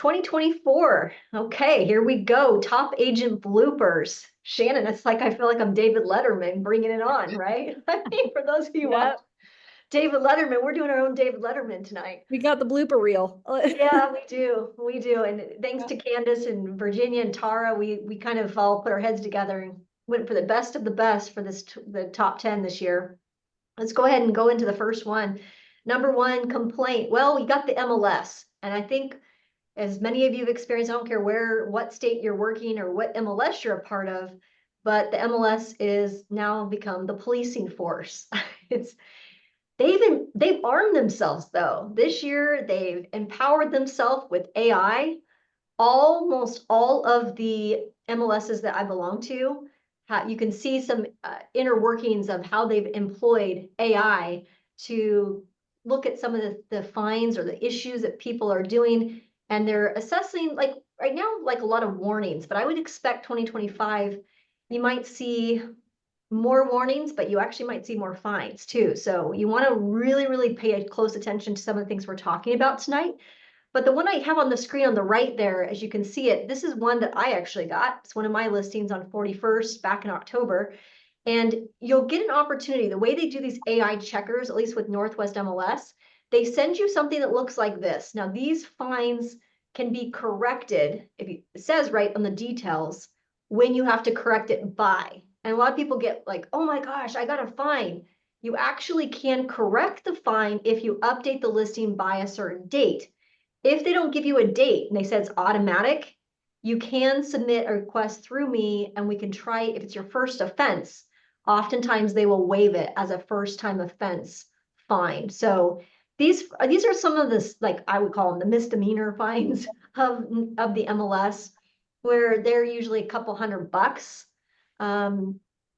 2024. Okay, here we go. Top agent bloopers. Shannon, it's like I feel like I'm David Letterman bringing it on, right? I mean, for those of you who watch Yep. David Letterman, we're doing our own David Letterman tonight. We got the blooper reel. Yeah, we do. We do. And thanks Yeah. to Candace and Virginia and Tara, we kind of all put our heads together and went for the best of the best for the top 10 this year. Let's go ahead and go into the first one. Number one complaint. Well, we got the MLS. And I think as many of you have experienced, I don't care what state you're working or what MLS you're a part of, but the MLS is now become the policing force. It's they've armed themselves though. This year they've empowered themselves with AI. Almost all of the MLSs that I belong to, you can see some inner workings of how they've employed AI to look at some of the fines or the issues that people are doing. And they're assessing, like right now, like a lot of warnings, but I would expect 2025, you might see more warnings, but you actually might see more fines too. So you want to really, really pay close attention to some of the things we're talking about tonight. But the one I have on the screen on the right there, as you can see it, this is one that I actually got. It's one of my listings on 41st back in October. And you'll get an opportunity. The way they do these AI checkers, at least with Northwest MLS, they send you something that looks like this. Now, these fines can be corrected, it says right on the details, when you have to correct it by. And a lot of people get like, oh my gosh, I got a fine. You actually can correct the fine if you update the listing by a certain date. If they don't give you a date and they said it's automatic, you can submit a request through me and we can try, if it's your first offense, oftentimes they will waive it as a first time offense fine. So these are some of this, like I would call them the misdemeanor fines of the MLS, where they're usually a couple $100.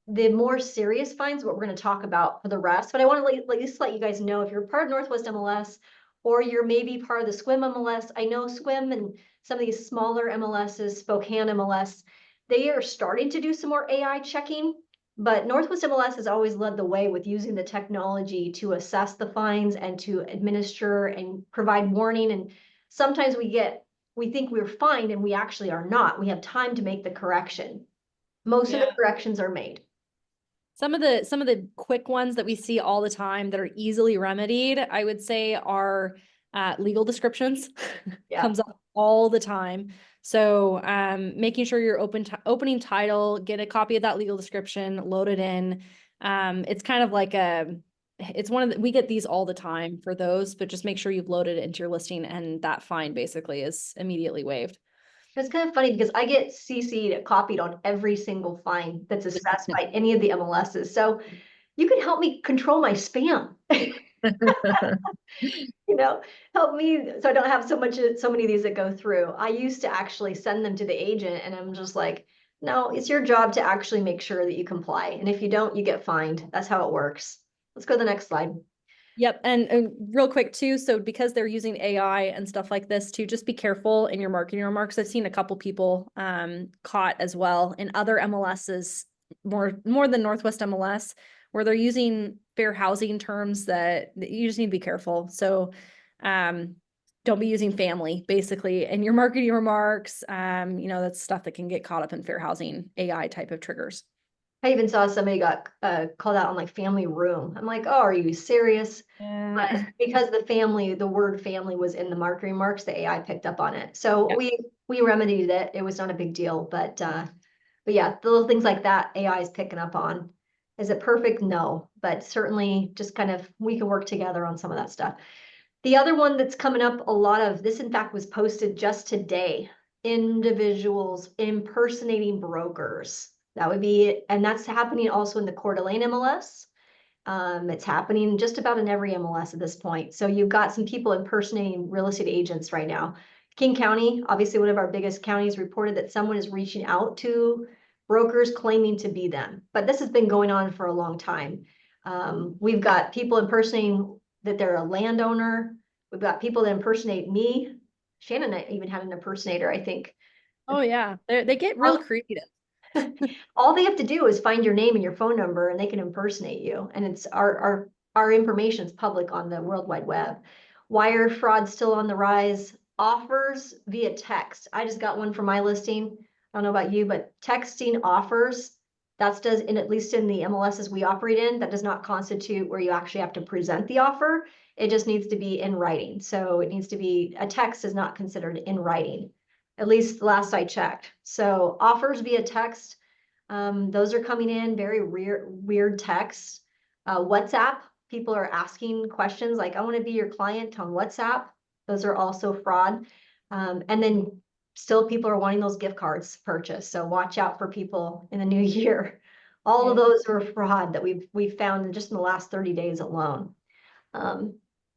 The more serious fines, what we're going to talk about for the rest. But I want to at least let you guys know, if you're part of Northwest MLS, or you're maybe part of the Swim MLS. I know Swim and some of these smaller MLSs, Spokane MLS, they are starting to do some more AI checking, but Northwest MLS has always led the way with using the technology to assess the fines and to administer and provide warning. And sometimes we think we're fine and we actually are not. We have time to make the correction. Most of the Yeah. corrections are made. Some of the quick ones that we see all the time that are easily remedied, I would say, are legal descriptions. Yeah. Comes up all the time. So making sure your opening title, get a copy of that legal description, load it in. It's kind of like it's one of we get these all the time for those, but just make sure you've loaded it into your listing and that fine basically is immediately waived. It's kind of funny because I get CC'd, copied on every single fine that's assessed by any of the MLSs. So you can help me control my spam, you know, help me so I don't have so many of these that go through. I used to actually send them to the agent and I'm just like, no, it's your job to actually make sure that you comply. And if you don't, you get fined. That's how it works. Let's go to the next slide. Yep. And real quick too, so because they're using AI and stuff like this too, just be careful in your marketing remarks. I've seen a couple people caught as well in other MLSs, more than Northwest MLS, where they're using fair housing terms that you just need to be careful. So don't be using family basically in your marketing remarks. That's stuff that can get caught up in fair housing AI type of triggers. I even saw somebody got called out on like family room. I'm like, oh, are you serious? But Yeah. because the word family was in the marketing marks, the AI picked up on it. So Yeah. we remedied it. It was not a big deal, but yeah, the little things like that AI is picking up on. Is it perfect? No, but certainly just kind of we can work together on some of that stuff. The other one that's coming up a lot of this, in fact, was posted just today. Individuals impersonating brokers. That would be, and that's happening also in the Coeur d'Alene MLS. It's happening just about in every MLS at this point. So you've got some people impersonating real estate agents right now. King County, obviously one of our biggest counties, reported that someone is reaching out to brokers claiming to be them. But this has been going on for a long time. We've got people impersonating that they're a landowner. We've got people that impersonate me. Shannon even had an impersonator, I think. Oh yeah. They get real creative. All they have to do is find your name and your phone number and they can impersonate you. And it's our information is public on the World Wide Web. Wire fraud still on the rise. offers via text. I just got one for my listing. I don't know about you, but texting offers, that's does, in at least in the MLSs we operate in, that does not constitute where you actually have to present the offer. It just needs to be in writing. So it needs to be, a text is not considered in writing, at least last I checked. So offers via text, those are coming in, very weird texts. WhatsApp, people are asking questions like, I want to be your client on WhatsApp. Those are also fraud. And then still people are wanting those gift cards purchased. So watch out for people in the new year. All of those are fraud that we've found just in the last 30 days alone.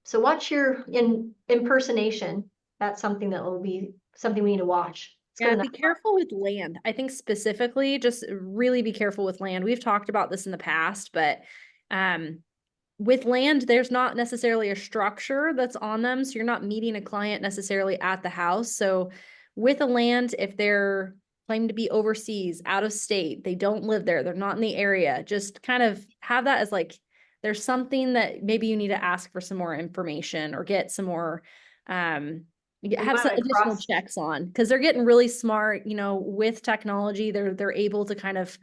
So watch your impersonation. That's something that will be something we need to watch. Yeah, be careful with land. I think specifically, just really be careful with land. We've talked about this in the past, but with land, there's not necessarily a structure that's on them. So you're not meeting a client necessarily at the house. So with a land, if they're claiming to be overseas, out of state, they don't live there, they're not in the area, just kind of have that as like, there's something that maybe you need to ask for some more information or get some more, have some additional checks on, because they're getting really smart, you know, with technology, they're able to kind of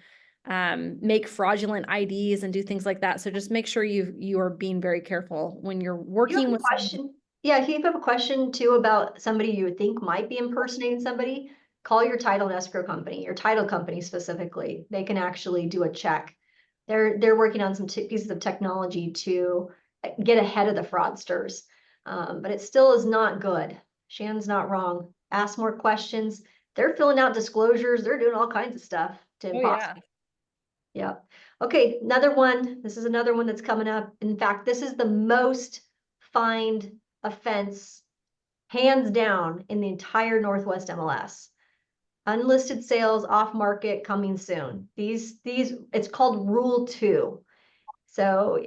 make fraudulent IDs and do things like that. So just make sure you are being very careful when you're working with question. Yeah, if you have a question too about somebody you would think might be impersonating somebody, call your title and escrow company, your title company specifically. They can actually do a check. They're working on some pieces of technology to get ahead of the fraudsters. But it still is not good. Shan's not wrong. Ask more questions. They're filling out disclosures. They're doing all kinds of stuff to imposter. Yeah. Okay, another one. This is another one that's coming up. In fact, this is the most fined offense, hands down, in the entire Northwest MLS. Unlisted sales off market coming soon. These it's called Rule 2. So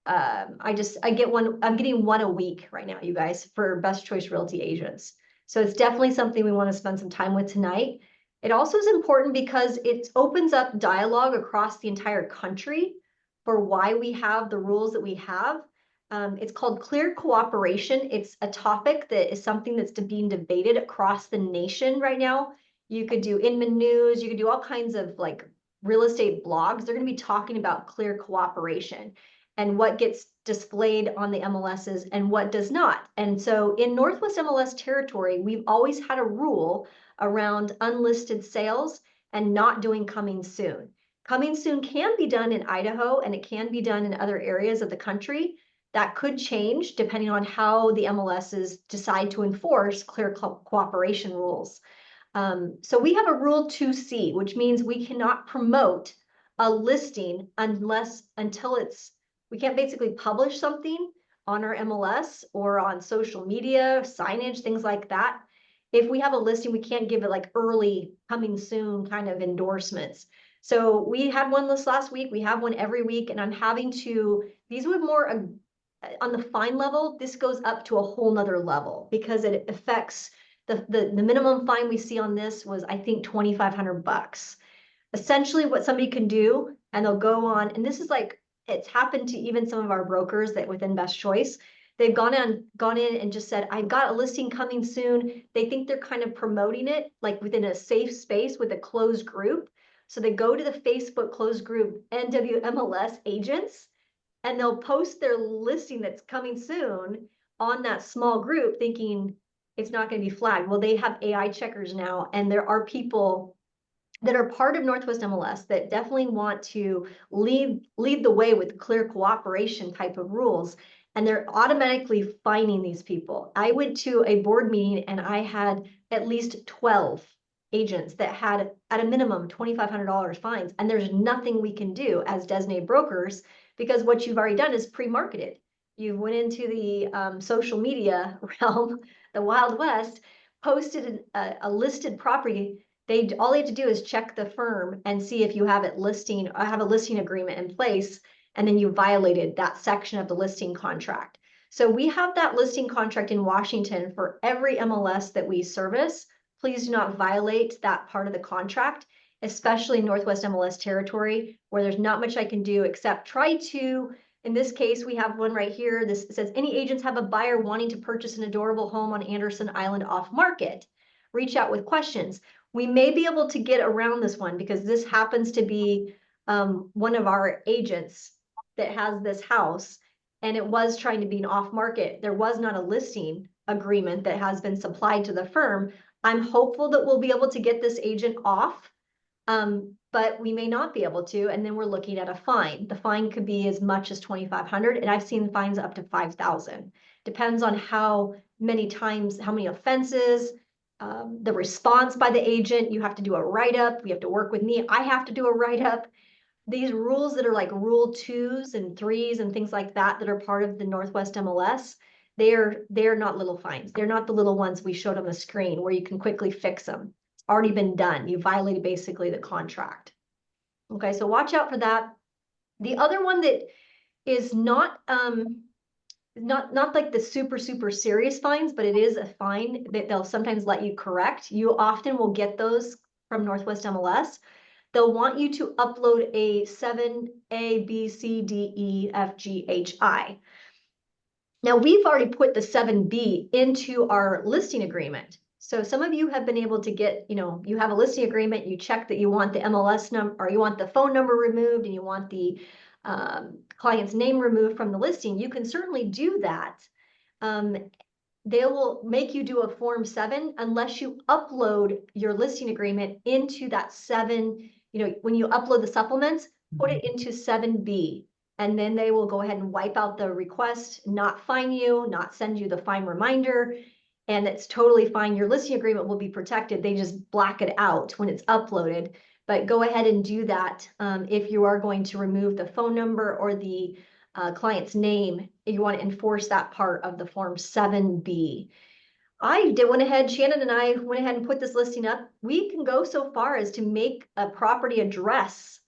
I'm getting one a week right now, you guys, for Best Choice Realty agents. So it's definitely something we want to spend some time with tonight. It also is important because it opens up dialogue across the entire country for why we have the rules that we have. It's called clear cooperation. It's a topic that is something that's being debated across the nation right now. You could do Inman News, you could do all kinds of like real estate blogs. They're going to be talking about clear cooperation and what gets displayed on the MLSs and what does not. And so in Northwest MLS territory, we've always had a rule around unlisted sales and not doing coming soon. Coming soon can be done in Idaho and it can be done in other areas of the country. That could change depending on how the MLSs decide to enforce clear cooperation rules. So we have a Rule 2C, which means we cannot promote a listing until we can't basically publish something on our MLS or on social media, signage, things like that. If we have a listing, we can't give it like early coming soon kind of endorsements. So we had one this last week. We have one every week, and I'm having to, these would more on the fine level, this goes up to a whole nother level because it affects the minimum fine we see on this was, I think, $2,500. Essentially what somebody can do, and they'll go on, and this is like, it's happened to even some of our brokers that within Best Choice, they've gone in and just said, I've got a listing coming soon. They think they're kind of promoting it like within a safe space with a closed group. So they go to the Facebook closed group, NWMLS agents, and they'll post their listing that's coming soon on that small group thinking it's not going to be flagged. Well, they have AI checkers now, and there are people that are part of Northwest MLS that definitely want to lead the way with clear cooperation type of rules. And they're automatically fining these people. I went to a board meeting and I had at least 12 agents that had at a minimum $2,500 fines. And there's nothing we can do as designated brokers because what you've already done is pre-marketed. You went into the social media realm, the Wild West, posted a listed property. All they have to do is check the firm and see if you have it listing, have a listing agreement in place, and then you violated that section of the listing contract. So we have that listing contract in Washington for every MLS that we service. Please do not violate that part of the contract, especially Northwest MLS territory, where there's not much I can do except try to In this case, we have one right here. This says, any agents have a buyer wanting to purchase an adorable home on Anderson Island off market? Reach out with questions. We may be able to get around this one because this happens to be one of our agents that has this house, and it was trying to be an off market. There was not a listing agreement that has been supplied to the firm. I'm hopeful that we'll be able to get this agent off, but we may not be able to, and then we're looking at a fine. The fine could be as much as 2,500, and I've seen fines up to 5,000. Depends on how many times, how many offenses, the response by the agent. You have to do a write-up. We have to work with me. I have to do a write-up. These rules that are like rule 2s and 3s and things like that that are part of the Northwest MLS, they're not little fines. They're not the little ones we showed on the screen where you can quickly fix them. It's already been done. You violated basically the contract. Okay, so watch out for that. The other one that is not like the super serious fines, but it is a fine that they'll sometimes let you correct. You often will get those from Northwest MLS. They'll want you to upload a 7A, B, C, D, E, F, G, H, I. Now we've already put the 7B into our listing agreement. So some of you have been able to get, you have a listing agreement, you check that you want the MLS number, or you want the phone number removed, and you want the client's name removed from the listing. You can certainly do that. They will make you do a Form 7 unless you upload your listing agreement into that 7, when you upload the supplements, put it into 7B. And then they will go ahead and wipe out the request, not fine you, not send you the fine reminder. And it's totally fine. Your listing agreement will be protected. They just black it out when it's uploaded. But go ahead and do that if you are going to remove the phone number or the client's name. You want to enforce that part of the Form 7B. Shannon and I went ahead and put this listing up. We can go so far as to make a property address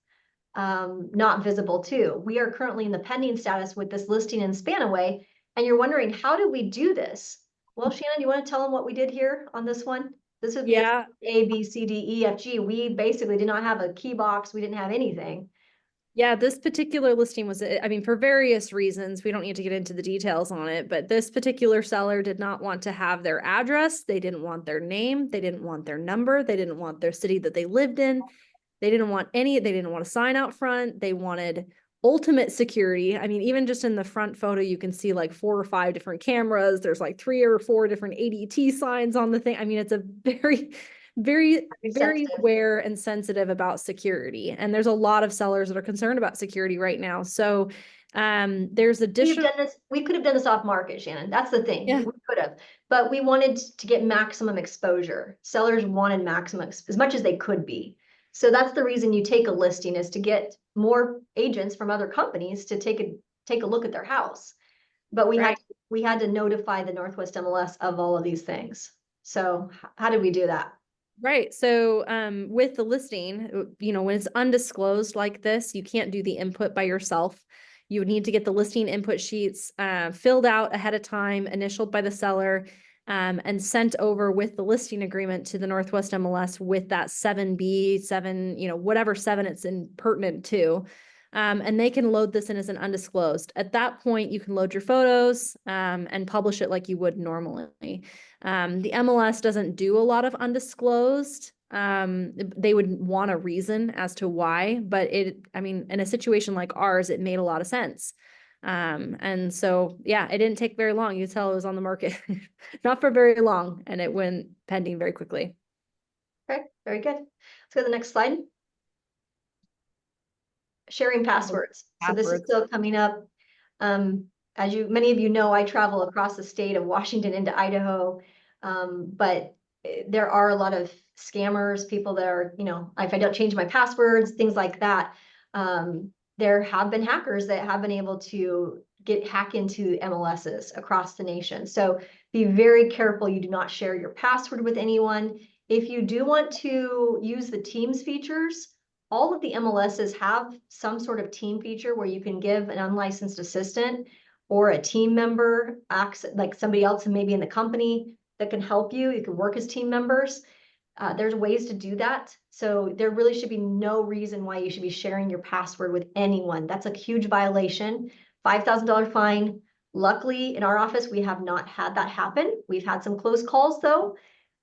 not visible too. We are currently in the pending status with this listing in Spanaway, and you're wondering, how do we do this? Well, Shannon, you want to tell them what we did here on this one? This would be Yeah. A, B, C, D, E, F, G. We basically did not have a key box. We didn't have anything. Yeah, this particular listing was, I mean, for various reasons, we don't need to get into the details on it, but this particular seller did not want to have their address. They didn't want their name. They didn't want their number. They didn't want their city that they lived in. They didn't want they didn't want a sign out front. They wanted ultimate security. I mean, even just in the front photo, you can see like 4 or 5 different cameras. There's like 3 or 4 different ADT signs on the thing. I mean, it's a very aware and sensitive about security. And there's a lot of sellers that are concerned about security right now. So there's additional. We could have done this off market, Shannon. That's the thing. Yeah. We could have, but we wanted to get maximum exposure. Sellers wanted maximum as much as they could be. So that's the reason you take a listing, is to get more agents from other companies to take a look at their house. But we had to notify the Northwest MLS of all of these things. So how did we do that? Right. So with the listing, when it's undisclosed like this, you can't do the input by yourself. You would need to get the listing input sheets filled out ahead of time, initialed by the seller, and sent over with the listing agreement to the Northwest MLS with that 7B, 7, whatever 7 it's pertinent to. And they can load this in as an undisclosed. At that point, you can load your photos and publish it like you would normally. The MLS doesn't do a lot of undisclosed. They would want a reason as to why, but in a situation like ours, it made a lot of sense. And so, yeah, it didn't take very long. You tell it was on the market, not for very long, and it went pending very quickly. Okay, very good. Let's go to the next slide. Sharing passwords. So this is still coming up. As many of you know, I travel across the state of Washington into Idaho, but there are a lot of scammers, people that are, if I don't change my passwords, things like that. There have been hackers that have been able to hack into MLSs across the nation. So be very careful. You do not share your password with anyone. If you do want to use the Teams features, all of the MLSs have some sort of team feature where you can give an unlicensed assistant or a team member access, like somebody else maybe in the company that can help you. You can work as team members. There's ways to do that. So there really should be no reason why you should be sharing your password with anyone. That's a huge violation. $5,000 fine. Luckily, in our office, we have not had that happen. We've had some close calls though.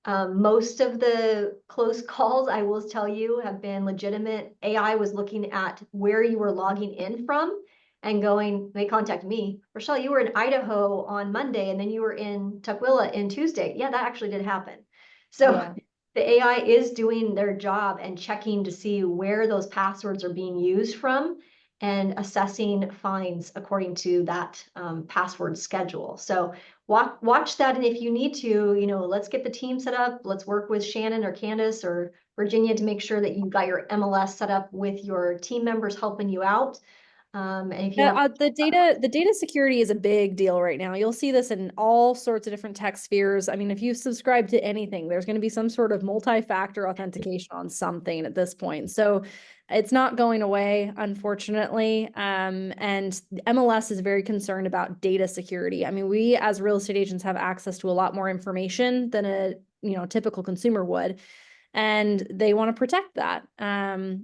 Most of the close calls, I will tell you, have been legitimate. AI was looking at where you were logging in from and going, they contacted me, Rochelle, you were in Idaho on Monday and then you were in Tukwila in Tuesday. Yeah, that actually did happen. So Yeah. the AI is doing their job and checking to see where those passwords are being used from and assessing fines according to that password schedule. So watch that. And if you need to, let's get the team set up. Let's work with Shannon or Candace or Virginia to make sure that you got your MLS set up with your team members helping you out. And if you have The data security is a big deal right now. You'll see this in all sorts of different tech spheres. I mean, if you subscribe to anything, there's going to be some sort of multi-factor authentication on something at this point. So it's not going away, unfortunately. And MLS is very concerned about data security. I mean, we as real estate agents have access to a lot more information than a typical consumer would, and they want to protect that.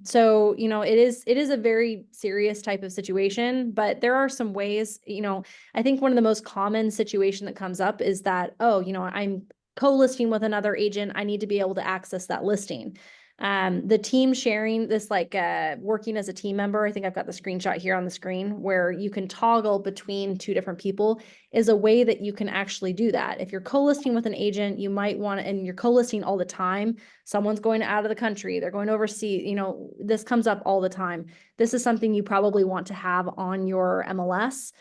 So, it is a very serious type of situation, but there are some ways, I think one of the most common situation that comes up is that, oh, I'm co-listing with another agent. I need to be able to access that listing. The team sharing this, like working as a team member, I think I've got the screenshot here on the screen where you can toggle between two different people, is a way that you can actually do that. If you're co-listing with an agent, you might want to, and you're co-listing all the time, someone's going out of the country, they're going overseas, this comes up all the time. This is something you probably want to have on your MLS.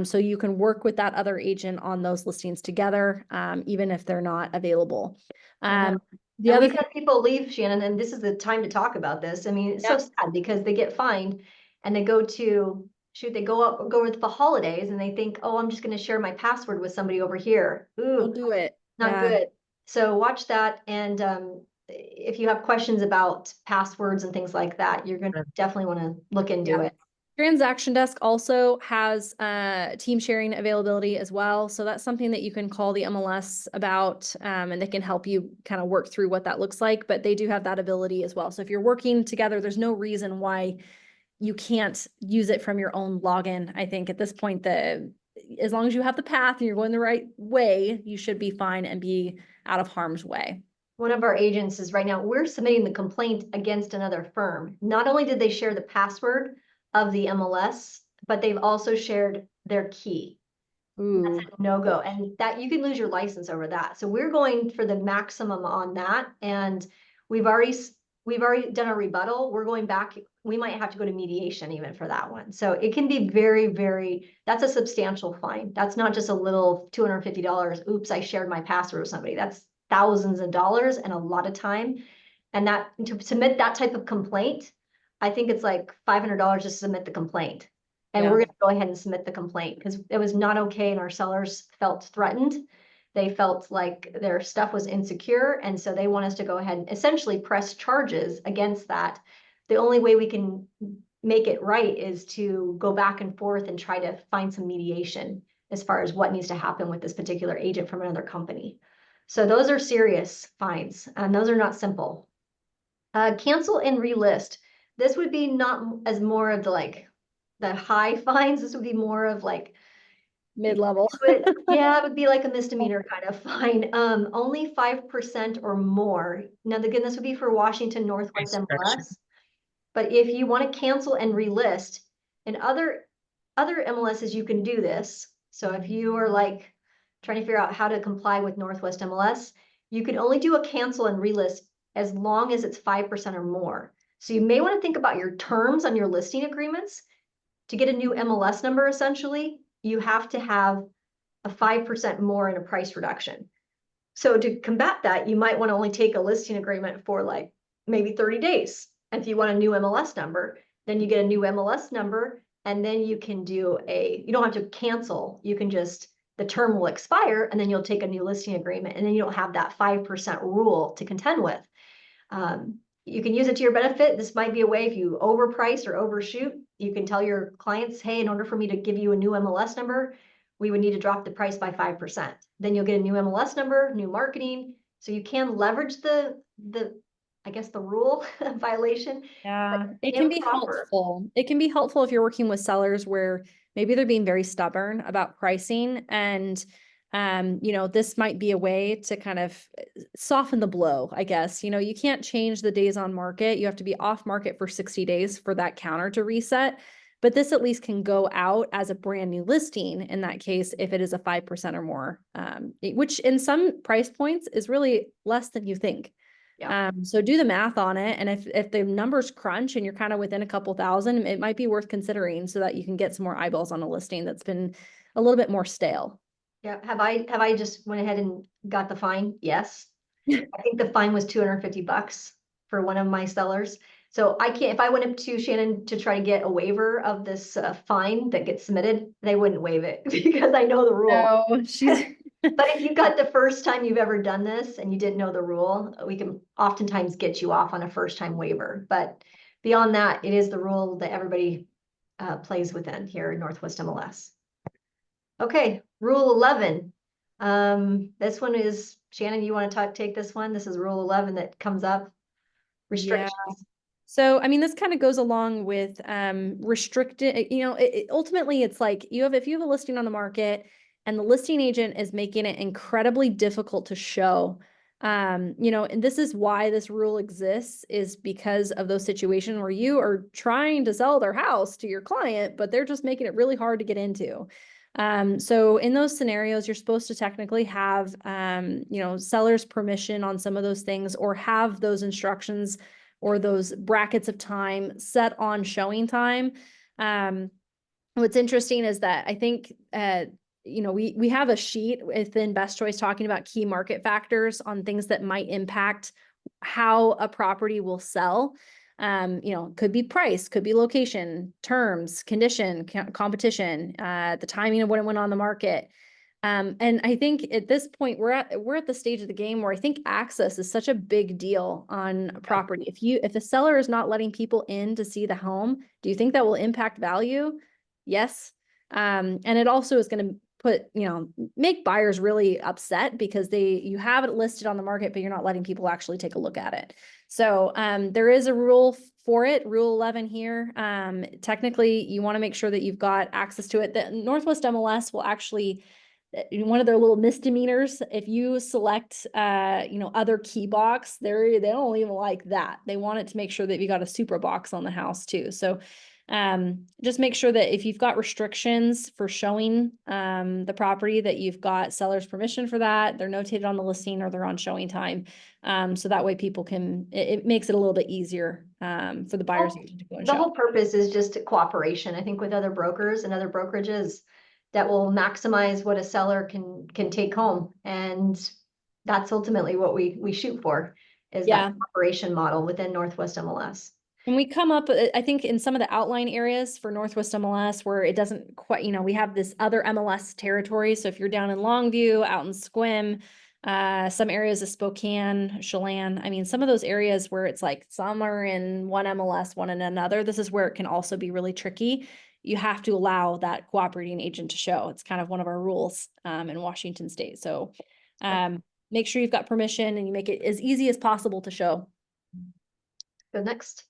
So you can work with that other agent on those listings together, even if they're not available. The and other we've had people leave, Shannon, and this is the time to talk about this. I mean, it's so sad because they get fined and they go to they go with the holidays and they think, oh, I'm just going to share my password with somebody over here. Don't Ooh, do it. not Yeah. good. So watch that. And if you have questions about passwords and things like that, you're going to definitely want to look into Yeah. it. Transaction Desk also has team sharing availability as well. So that's something that you can call the MLS about, and they can help you kind of work through what that looks like. But they do have that ability as well. So if you're working together, there's no reason why you can't use it from your own login. I think at this point, as long as you have the path and you're going the right way, you should be fine and be out of harm's way. One of our agents is right now, we're submitting the complaint against another firm. Not only did they share the password of the MLS, but they've also shared their key. That's Ooh. a no-go. And that you can lose your license over that. So we're going for the maximum on that. And we've already done a rebuttal. We're going back. We might have to go to mediation even for that one. So it can be very, very, that's a substantial fine. That's not just a little $250. Oops, I shared my password with somebody. That's thousands of dollars and a lot of time. And that to submit that type of complaint, I think it's like $500 to submit the complaint. And we're Yeah. gonna go ahead and submit the complaint because it was not okay and our sellers felt threatened. They felt like their stuff was insecure. And so they want us to go ahead and essentially press charges against that. The only way we can make it right is to go back and forth and try to find some mediation as far as what needs to happen with this particular agent from another company. So those are serious fines and those are not simple. Cancel and relist. This would be not as more of the high fines. This would be more of like Mid-level. yeah, it would be like a misdemeanor kind of fine. Only 5% or more. Now, again, this would be for Washington Northwest MLS. But if you want to cancel and relist, in other MLSs, you can do this. So if you are like trying to figure out how to comply with Northwest MLS, you can only do a cancel and relist as long as it's 5% or more. So you may want to think about your terms on your listing agreements. To get a new MLS number, essentially, you have to have a 5% more in a price reduction. So to combat that, you might want to only take a listing agreement for like maybe 30 days. And if you want a new MLS number, then you get a new MLS number and then you can you don't have to cancel. You can the term will expire and then you'll take a new listing agreement and then you don't have that 5% rule to contend with. You can use it to your benefit. This might be a way if you overprice or overshoot, you can tell your clients, hey, in order for me to give you a new MLS number, we would need to drop the price by 5%. Then you'll get a new MLS number, new marketing. So you can leverage I guess the rule violation. Yeah, it can be Improper. helpful. It can be helpful if you're working with sellers where maybe they're being very stubborn about pricing. And, this might be a way to kind of soften the blow, I guess. You can't change the days on market. You have to be off market for 60 days for that counter to reset. But this at least can go out as a brand new listing in that case, if it is a 5% or more, which in some price points is really less than you think. Yeah. So do the math on it. And if the numbers crunch and you're kind of within a couple thousand, it might be worth considering so that you can get some more eyeballs on a listing that's been a little bit more stale. Yeah. Have I just went ahead and got the fine? Yes. I think the fine was $250 for one of my sellers. So I can't, if I went up to Shannon to try to get a waiver of this fine that gets submitted, they wouldn't waive it because I know the rule. No, she's But if you got the first time you've ever done this and you didn't know the rule, we can oftentimes get you off on a first time waiver. But beyond that, it is the rule that everybody plays within here in Northwest MLS. Okay, Rule 11. This one is, Shannon, you want to take this one? This is Rule 11 that comes up. Restrictions. So, I mean, this kind of goes along with restricted, ultimately it's like if you have a listing on the market and the listing agent is making it incredibly difficult to show, and this is why this rule exists, is because of those situations where you are trying to sell their house to your client, but they're just making it really hard to get into. So in those scenarios, you're supposed to technically have, seller's permission on some of those things, or have those instructions or those brackets of time set on showing time. What's interesting is that I think, we have a sheet within Best Choice talking about key market factors on things that might impact how a property will sell. Could be price, could be location, terms, condition, competition, the timing of when it went on the market. And I think at this point we're at the stage of the game where I think access is such a big deal on a property. If the seller is not letting people in to see the home, do you think that will impact value? Yes. And it also is going to make buyers really upset because you have it listed on the market, but you're not letting people actually take a look at it. So there is a rule for it, Rule 11 here. Technically, you want to make sure that you've got access to it. The Northwest MLS will actually, one of their little misdemeanors, if you select other key box, they don't even like that. They want it to make sure that you got a super box on the house too. So just make sure that if you've got restrictions for showing the property, that you've got seller's permission for that, they're notated on the listing or they're on showing time. So that way people it makes it a little bit easier for the buyers agent to go and show. The whole purpose is just cooperation, I think, with other brokers and other brokerages that will maximize what a seller can take home. And that's ultimately what we shoot for, is that cooperation model within Northwest MLS. And we come up, I think, in some of the outline areas for Northwest MLS where it doesn't quite, we have this other MLS territory. So if you're down in Longview, out in Sequim, some areas of Spokane, Chelan, I mean, some of those areas where it's like some are in one MLS, one in another, this is where it can also be really tricky. You have to allow that cooperating agent to show. It's kind of one of our rules in Washington State. So make sure you've got permission and you make it as easy as possible to show. Go next.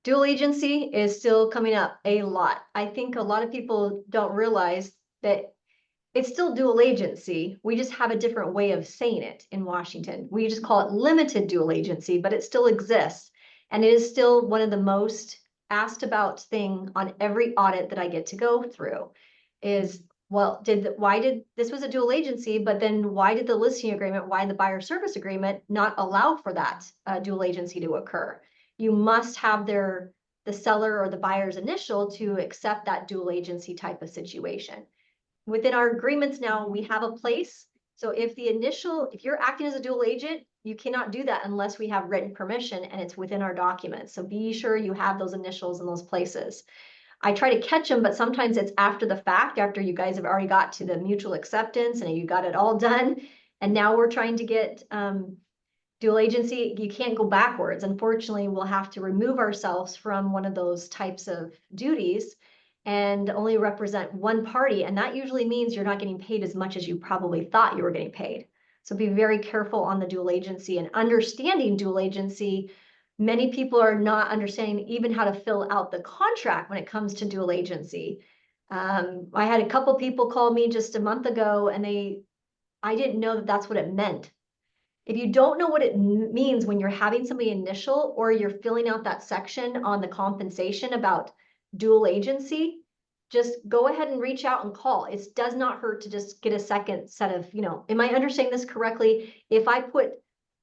Dual agency is still coming up a lot. I think a lot of people don't realize that it's still dual agency. We just have a different way of saying it in Washington. We just call it limited dual agency, but it still exists. And it is still one of the most asked about thing on every audit that I get to go through is, well, this was a dual agency, but then why did the listing agreement, why the buyer service agreement not allow for that dual agency to occur? You must have the seller or the buyer's initial to accept that dual agency type of situation. Within our agreements now, we have a place. So if you're acting as a dual agent, you cannot do that unless we have written permission and it's within our documents. So be sure you have those initials in those places. I try to catch them, but sometimes it's after the fact, after you guys have already got to the mutual acceptance and you got it all done. And now we're trying to get dual agency. You can't go backwards. Unfortunately, we'll have to remove ourselves from one of those types of duties and only represent one party. And that usually means you're not getting paid as much as you probably thought you were getting paid. So be very careful on the dual agency and understanding dual agency. Many people are not understanding even how to fill out the contract when it comes to dual agency. I had a couple people call me just a month ago and I didn't know that that's what it meant. If you don't know what it means when you're having somebody initial or you're filling out that section on the compensation about dual agency, just go ahead and reach out and call. It does not hurt to just get a second set of, am I understanding this correctly? If I put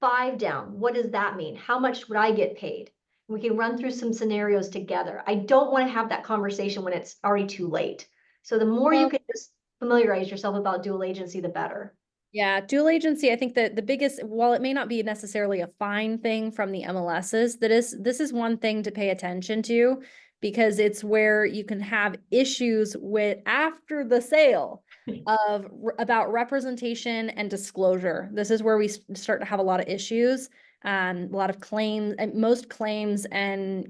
5 down, what does that mean? How much would I get paid? We can run through some scenarios together. I don't want to have that conversation when it's already too late. So the more you Well, can just familiarize yourself about dual agency, the better. yeah, dual agency, I think that the biggest, while it may not be necessarily a fine thing from the MLSs, this is one thing to pay attention to because it's where you can have issues with after the sale of about representation and disclosure. This is where we start to have a lot of issues, a lot of claims, and most claims and,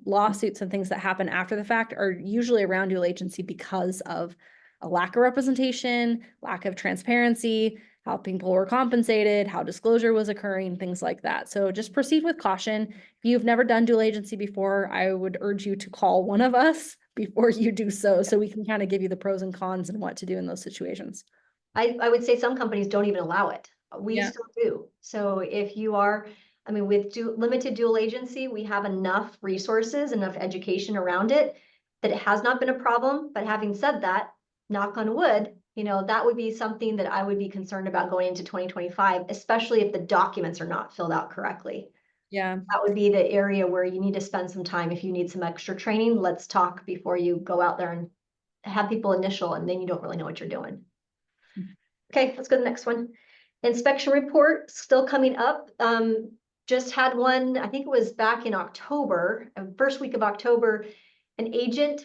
lawsuits and things that happen after the fact are usually around dual agency because of a lack of representation, lack of transparency, how people were compensated, how disclosure was occurring, things like that. So just proceed with caution. If you've never done dual agency before, I would urge you to call one of us before you do so we can kind of give you the pros and cons and what to do in those situations. I would say some companies don't even allow it. We Yeah. still do. So if you are, I mean, with limited dual agency, we have enough resources, enough education around it that it has not been a problem. But having said that, knock on wood, that would be something that I would be concerned about going into 2025, especially if the documents are not filled out correctly. Yeah. That would be the area where you need to spend some time. If you need some extra training, let's talk before you go out there and have people initial and then you don't really know what you're doing. Okay, let's go to the next one. Inspection report still coming up. Just had one, I think it was back in October, first week of October.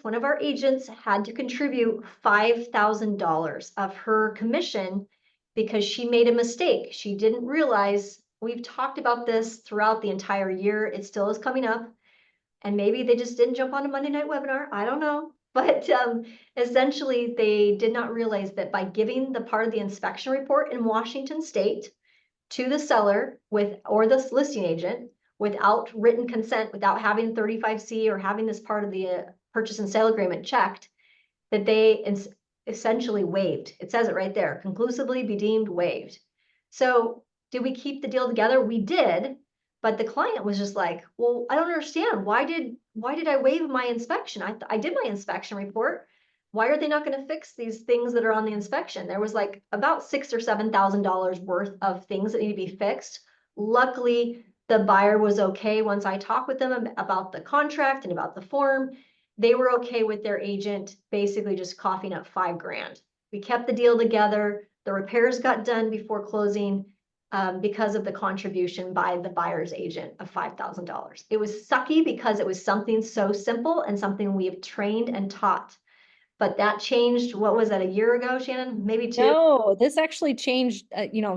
One of our agents had to contribute $5,000 of her commission because she made a mistake. She didn't realize, we've talked about this throughout the entire year. It still is coming up. And maybe they just didn't jump on a Monday night webinar. I don't know. But essentially, they did not realize that by giving the part of the inspection report in Washington State to the seller or the listing agent without written consent, without having 35C or having this part of the purchase and sale agreement checked, that they essentially waived. It says it right there, conclusively be deemed waived. So did we keep the deal together? We did, but the client was just like, well, I don't understand. Why did I waive my inspection? I did my inspection report. Why are they not going to fix these things that are on the inspection? There was like about $6,000 or $7,000 worth of things that need to be fixed. Luckily, the buyer was okay once I talked with them about the contract and about the form. They were okay with their agent basically just coughing up $5,000. We kept the deal together. The repairs got done before closing because of the contribution by the buyer's agent of $5,000. It was sucky because it was something so simple and something we have trained and taught. But that changed, what was that, a year ago, Shannon? Maybe 2? No, this actually changed,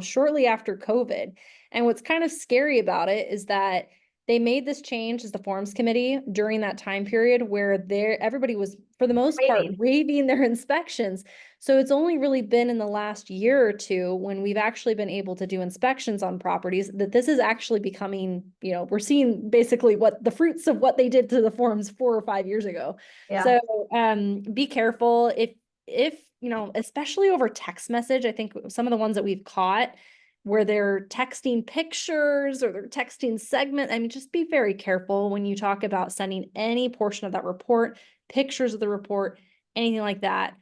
shortly after COVID. And what's kind of scary about it is that they made this change as the forms committee during that time period where everybody was, for the most part, Waiving. waiving their inspections. So it's only really been in the last year or two when we've actually been able to do inspections on properties that this is actually becoming, we're seeing basically what the fruits of what they did to the forms 4 or 5 years ago. Yeah. So be careful if especially over text message. I think some of the ones that we've caught where they're texting pictures or they're texting segment. I mean, just be very careful when you talk about sending any portion of that report, pictures of the report, anything like that.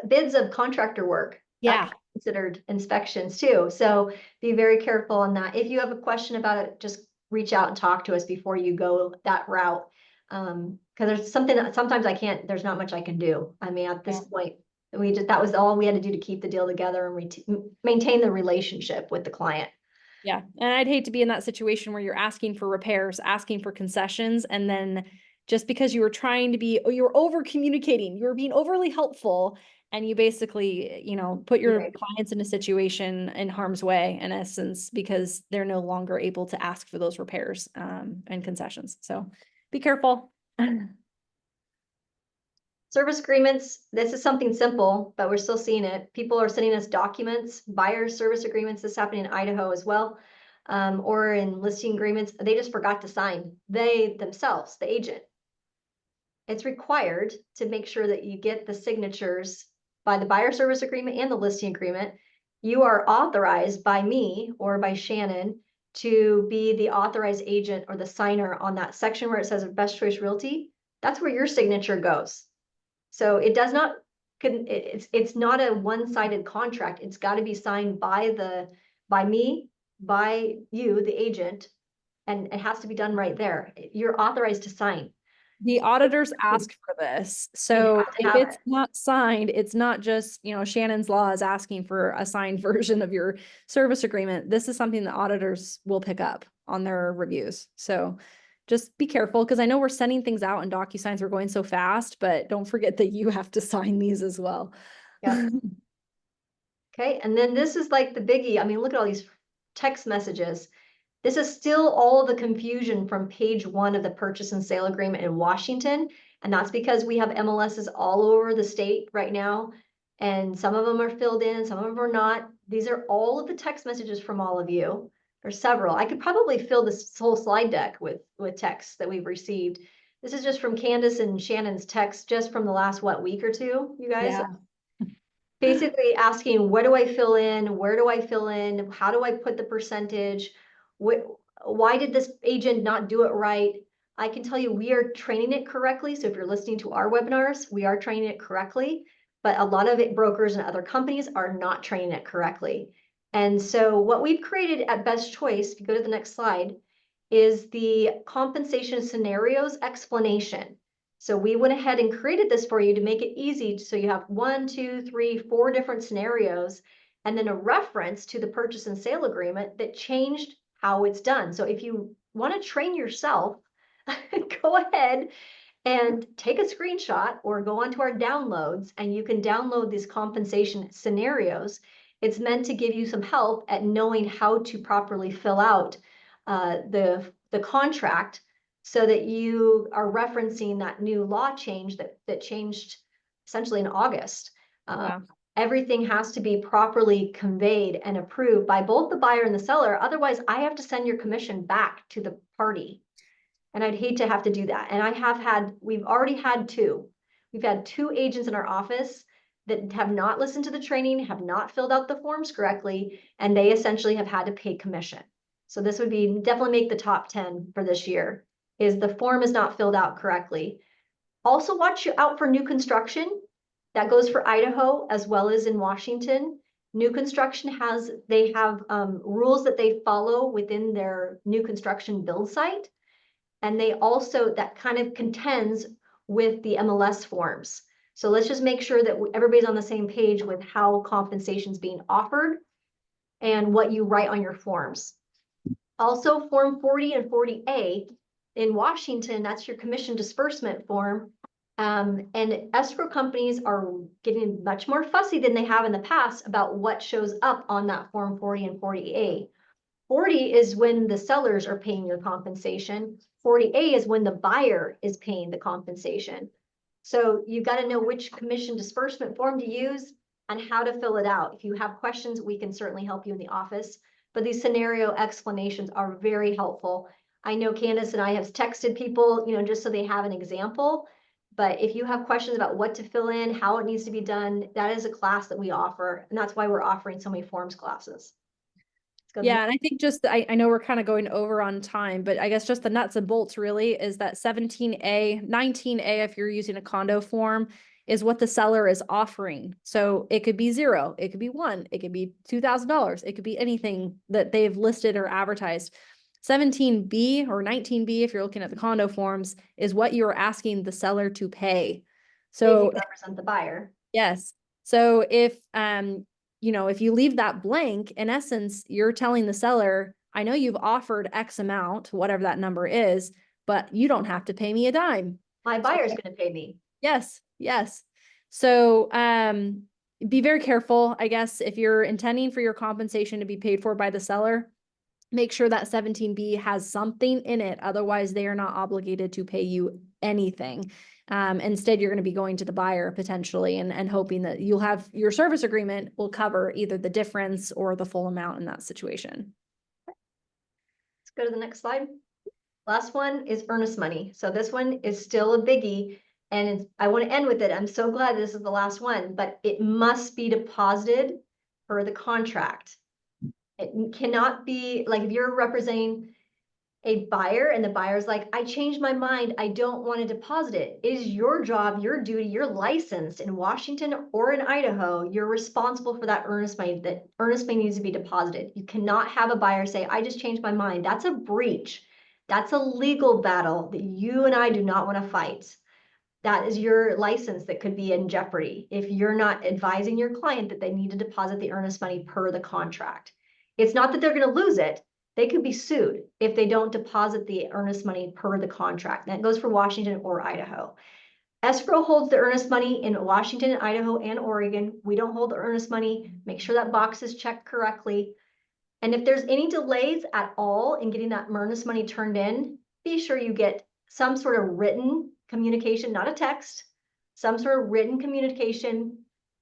Bids of contractor work. Yeah. Considered inspections too. So be very careful on that. If you have a question about it, just reach out and talk to us before you go that route. Because there's something that sometimes there's not much I can do. I mean, at this point, that was all we had to do to keep the deal together and maintain the relationship with the client. Yeah. And I'd hate to be in that situation where you're asking for repairs, asking for concessions, and then just because you were you were over communicating, you were being overly helpful, and you basically, put your Right. clients in a situation in harm's way, in essence, because they're no longer able to ask for those repairs, and concessions. So be careful. Service agreements, this is something simple, but we're still seeing it. People are sending us documents, buyers service agreements. This happened in Idaho as well. Or in listing agreements, they just forgot to sign. They themselves, the agent. it's required to make sure that you get the signatures by the buyer service agreement and the listing agreement. You are authorized by me or by Shannon to be the authorized agent or the signer on that section where it says Best Choice Realty. That's where your signature goes. So it does not, it's not a one-sided contract. It's got to be signed by me, by you, the agent, and it has to be done right there. You're authorized to sign. The auditors asked for this. You So have to if have it's it. not signed, it's not just, Shannon's Law is asking for a signed version of your service agreement. This is something the auditors will pick up on their reviews. So just be careful, because I know we're sending things out and DocuSigns, we're going so fast, but don't forget that you have to sign these as well. Yeah. Okay, and then this is like the biggie. I mean, look at all these text messages. This is still all the confusion from page 1 of the purchase and sale agreement in Washington. And that's because we have MLSs all over the state right now. And some of them are filled in, some of them are not. These are all of the text messages from all of you. There's several. I could probably fill this whole slide deck with texts that we've received. This is just from Candace and Shannon's text just from the last, week or two, you guys? Yeah. Basically asking, what do I fill in? Where do I fill in? How do I put the percentage? Why did this agent not do it right? I can tell you we are training it correctly. So if you're listening to our webinars, we are training it correctly, but a lot of brokers and other companies are not training it correctly. And so what we've created at Best Choice, if you go to the next slide, is the compensation scenarios explanation. So we went ahead and created this for you to make it easy. So you have 1, 2, 3, 4 different scenarios, and then a reference to the purchase and sale agreement that changed how it's done. So if you want to train yourself, go ahead and take a screenshot or go onto our downloads, and you can download these compensation scenarios. It's meant to give you some help at knowing how to properly fill out the contract, so that you are referencing that new law change that changed essentially in August. Yeah. Everything has to be properly conveyed and approved by both the buyer and the seller. Otherwise, I have to send your commission back to the party. And I'd hate to have to do that. And we've already had 2. We've had 2 agents in our office that have not listened to the training, have not filled out the forms correctly, and they essentially have had to pay commission. So this would be definitely make the top 10 for this year, is the form is not filled out correctly. Also watch out for new construction. That goes for Idaho as well as in Washington. New construction they have rules that they follow within their new construction build site. And they also, that kind of contends with the MLS forms. So let's just make sure that everybody's on the same page with how compensation is being offered and what you write on your forms. Also, Form 40 and 40A in Washington, that's your commission disbursement form. And escrow companies are getting much more fussy than they have in the past about what shows up on that Form 40 and 40A. 40 is when the sellers are paying your compensation. 40A is when the buyer is paying the compensation. So you've got to know which commission disbursement form to use and how to fill it out. If you have questions, we can certainly help you in the office. But these scenario explanations are very helpful. I know Candace and I have texted people, just so they have an example. But if you have questions about what to fill in, how it needs to be done, that is a class that we offer. And that's why we're offering so many forms classes. Yeah, and I think I know we're kind of going over on time, but I guess just the nuts and bolts really is that 17A, 19A, if you're using a condo form, is what the seller is offering. So it could be 0, it could be 1, it could be $2,000, it could be anything that they've listed or advertised. 17B or 19B, if you're looking at the condo forms, is what you're asking the seller to pay. So they represent the buyer. yes. So if if you leave that blank, in essence, you're telling the seller, I know you've offered X amount, whatever that number is, but you don't have to pay me a dime. My buyer's going to pay me. Yes, yes. So be very careful, I guess, if you're intending for your compensation to be paid for by the seller, make sure that 17B has something in it. Otherwise, they are not obligated to pay you anything. Instead, you're going to be going to the buyer potentially and hoping that you'll have your service agreement will cover either the difference or the full amount in that situation. Let's go to the next slide. Last one is earnest money. So this one is still a biggie. And I want to end with it. I'm so glad this is the last one, but it must be deposited per the contract. It cannot be like if you're representing a buyer and the buyer's like, I changed my mind, I don't want to deposit it. It is your job, your duty, you're licensed in Washington or in Idaho. You're responsible for that earnest money. That earnest money needs to be deposited. You cannot have a buyer say, I just changed my mind. That's a breach. That's a legal battle that you and I do not want to fight. That is your license that could be in jeopardy if you're not advising your client that they need to deposit the earnest money per the contract. It's not that they're going to lose it. They could be sued if they don't deposit the earnest money per the contract. That goes for Washington or Idaho. Escrow holds the earnest money in Washington, Idaho, and Oregon. We don't hold the earnest money. Make sure that box is checked correctly. And if there's any delays at all in getting that earnest money turned in, be sure you get some sort of written communication, not a text, some sort of written communication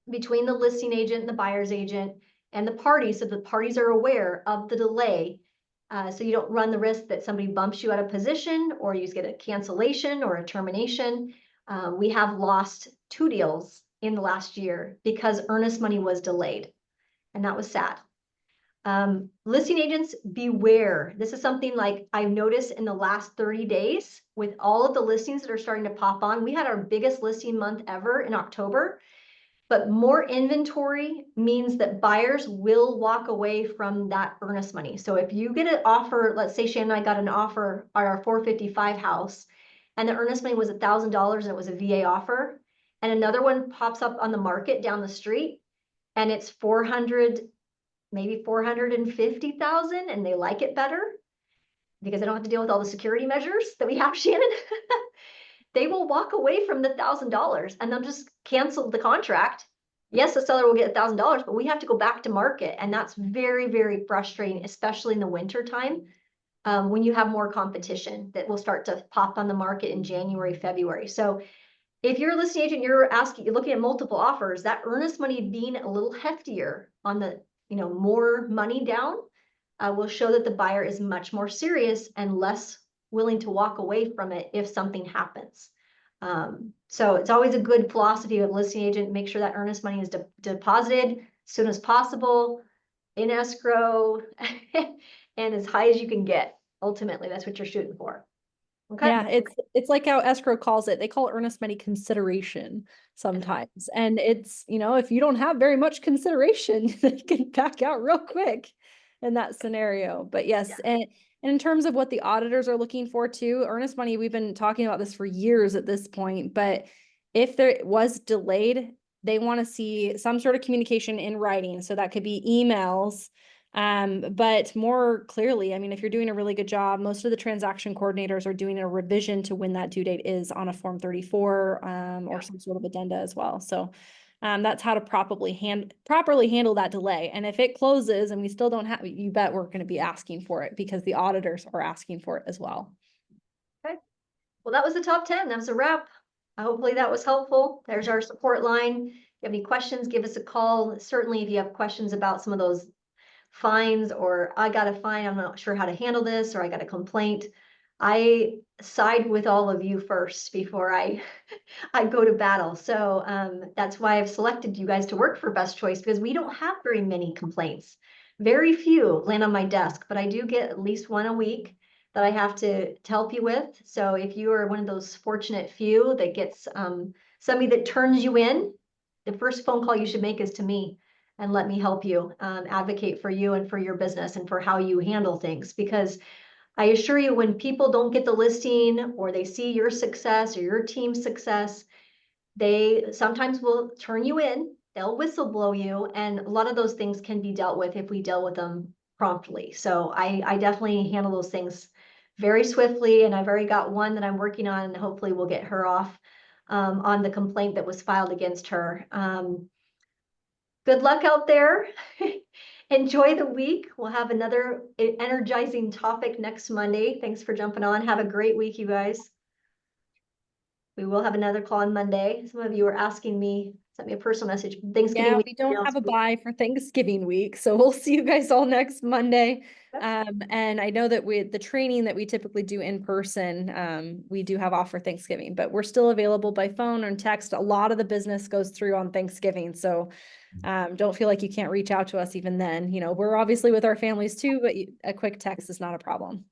between the listing agent and the buyer's agent and the parties, so the parties are aware of the delay. So you don't run the risk that somebody bumps you out of position or you get a cancellation or a termination. We have lost 2 deals in the last year because earnest money was delayed, and that was sad. Listing agents, beware. This is something like I've noticed in the last 30 days with all of the listings that are starting to pop on. We had our biggest listing month ever in October, but more inventory means that buyers will walk away from that earnest money. So if you get an offer, let's say Shannon and I got an offer on our 455 house and the earnest money was $1,000 and it was a VA offer, and another one pops up on the market down the street and it's 400, maybe 450,000, and they like it better because they don't have to deal with all the security measures that we have, Shannon. They will walk away from the $1,000 and they'll just cancel the contract. Yes, the seller will get $1,000, but we have to go back to market. And that's very, very frustrating, especially in the winter time, when you have more competition that will start to pop on the market in January, February. So if you're a listing agent, you're looking at multiple offers, that earnest money being a little heftier on the, more money down, will show that the buyer is much more serious and less willing to walk away from it if something happens. So it's always a good philosophy of listing agent, make sure that earnest money is deposited as soon as possible in escrow and as high as you can get. Ultimately, that's what you're shooting for. Okay. Yeah, it's like how escrow calls it. They call earnest money consideration sometimes. And it's, if you don't have very much consideration, they can back out real quick in that scenario. But yes, Yeah. and in terms of what the auditors are looking for too, earnest money, we've been talking about this for years at this point, but if there was delayed, they want to see some sort of communication in writing. So that could be emails. But more clearly, I mean, if you're doing a really good job, most of the transaction coordinators are doing a revision to when that due date is on a Form 34, or some sort of addenda as well. So, that's how to properly handle that delay. And if it closes and we still don't have, you bet we're going to be asking for it because the auditors are asking for it as well. Okay. Well, that was the top 10. That was a wrap. Hopefully that was helpful. There's our support line. If you have any questions, give us a call. Certainly, if you have questions about some of those fines or I got a fine, I'm not sure how to handle this, or I got a complaint, I side with all of you first before I go to battle. So that's why I've selected you guys to work for Best Choice, because we don't have very many complaints. Very few land on my desk, but I do get at least one a week that I have to help you with. So if you are one of those fortunate few that gets somebody that turns you in, the first phone call you should make is to me and let me help you advocate for you and for your business and for how you handle things. Because I assure you, when people don't get the listing or they see your success or your team's success, they sometimes will turn you in, they'll whistle blow you, and a lot of those things can be dealt with if we deal with them promptly. So I definitely handle those things very swiftly, and I've already got one that I'm working on, and hopefully we'll get her off on the complaint that was filed against her. Good luck out there. Enjoy the week. We'll have another energizing topic next Monday. Thanks for jumping on. Have a great week, you guys. We will have another call on Monday. Some of you are asking me sent me a personal message. Thanksgiving Yeah, week. we don't have a bye for Thanksgiving week, so we'll see you guys all next Monday. Yep. And I know that the training that we typically do in person, we do have off for Thanksgiving, but we're still available by phone and text. A lot of the business goes through on Thanksgiving, so don't feel like you can't reach out to us even then. You know, we're obviously with our families too, but a quick text is not a problem.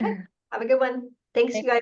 Okay. Have a good one. Thanks, you guys.